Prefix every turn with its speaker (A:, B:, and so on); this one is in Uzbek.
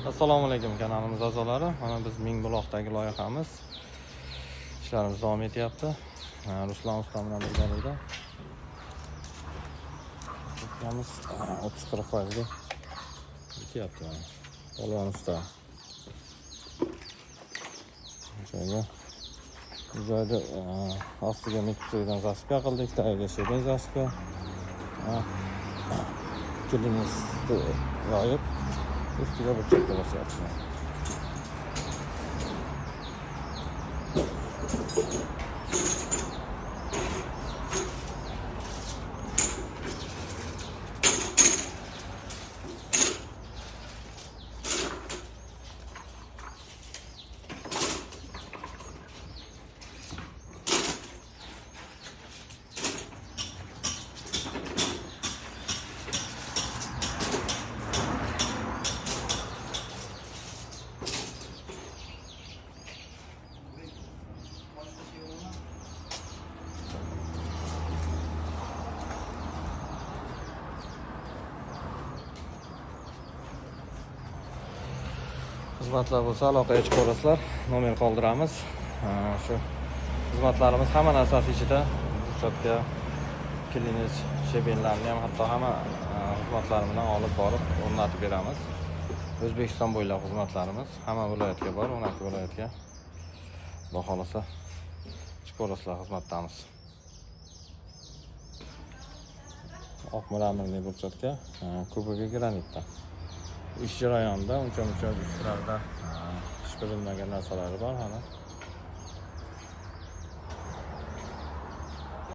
A: Assalomu alaykum kanalimiz a'zolari. Mana biz Mingbuloqdagi loyihamiz ishlarimiz davom etyapti. Ruslan usta bilan birgalikda. Ishlarimiz 30-40% ga ketyapti. Polvon usta. Shunga joyda ostiga mikrodan zaspka qildik, tagiga shebin zaspka. Kilimizni yoyib ustiga burchakka bosyapmiz. Xizmatlar bo'lsa aloqaga chiqaverasizlar. Nomer qoldiramiz. Shu xizmatlarimiz hamma narsasi ichida. Ruxsatka, kliniz, shebinlarni ham hatto hamma xizmatlarini olib borib o'rnatib beramiz. O'zbekiston bo'ylab xizmatlarimiz hamma viloyatga bor, 12 viloyatga. Xudo xolasa chiqaverasizlar xizmatdamiz. Oq muramirli burchatka, kubogi granitda. Ish jarayonida uncha ishlarda ish qilinmagan narsalari bor hali.